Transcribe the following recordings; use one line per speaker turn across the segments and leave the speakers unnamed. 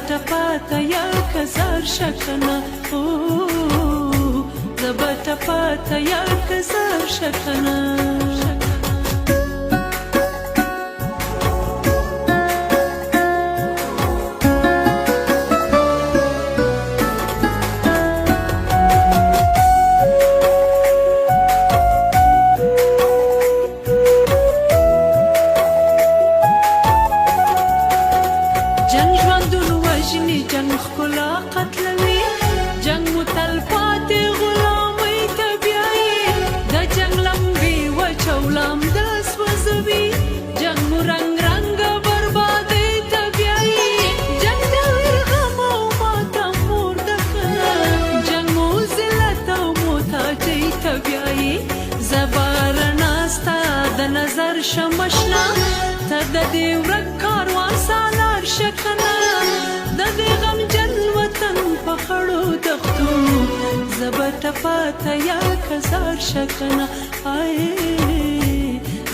ټپاته یا کزار شکنه زبا ټپاته یا کزار شکنه جنگ ښکلا قتلوي جنگ مو تلپاتې غلامۍ ته بیایي د جنگ لمبې وچو لامده سوځوي جنگ مو رنګ رنګه بربادۍ ته بیایي جنگ د ویر غم او ماتم مور ده کنه جنگ مو ذلت او محتاجۍ ته بیایي زبا رڼا ستا د نظر شمشنه ته د دې ورک کاروان سالار شه کنه د دې غمجن وطن په خړو دښتو زه به ټپاته یا کزار شه کنه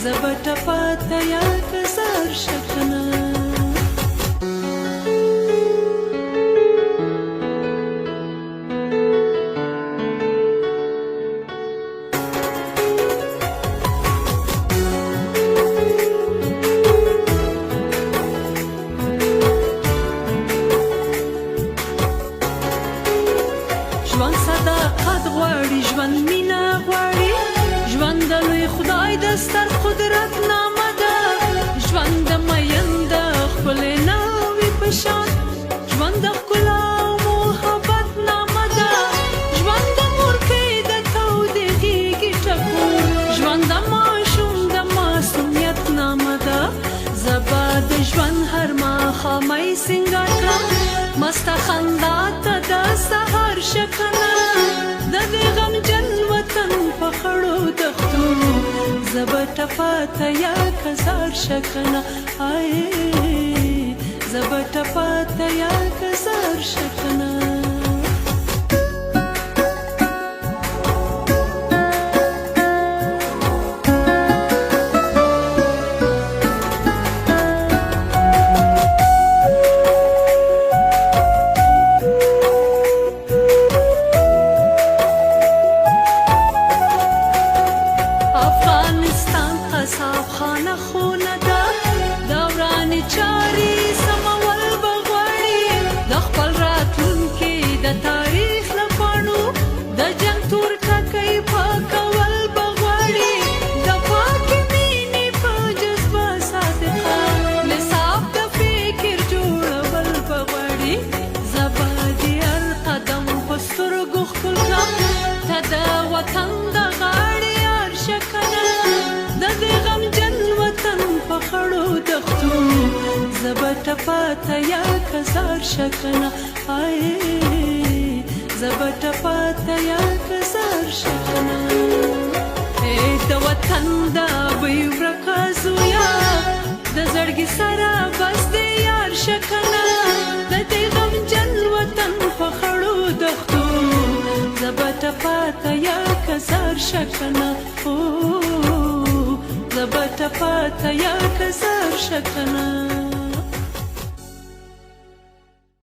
زه به ټپاته یا کزار شه کنه ژوند صداقت غواړي ژوند مینه غواړي ژوند د لوی خدای د ستر قدرت نامه ده ژوند د مین د ښکلې ناوې په شان ژوند د ښکلا او محبت نامه ده ژوند د مورکۍ د تودې غېږې ټکور ژوند د ماشوم د معصومیت نامه ده زه به د ژوند هر ماښامۍ سینګار کړم مسته خندا ته د سهار شه کنه د دې غمجن وطن په خړو دښتو زه به ټپاته یا کزار شه کنه زه به ټپاته یا کزار شه کنه قصاب خانه خونه ده د ورانې چارې سمول به غواړي د خپل راتلونکي د تاریخ له پاڼو د جنګ تور ټکی پاکول به غواړي د پاکې مینې په جذبه صادقه نصاب د فکر جوړول به غواړي زه به د هر قدم په سترګو ښکل کړم ته د وطن د غاړې یار شه کنه د دې غمجن وطن په خړو دښتو زه به ټپاته یا کزار شه کنه زه به ټپاته یا کزار شه کنه د وطن د بوی ورکه زویه د زړګي سره بس دې یار شه کنه د دې غمجن وطن په خړو دښتو زه به ټپاته یا کزار شه کنه زه به ټپاته یا کزار شه کنه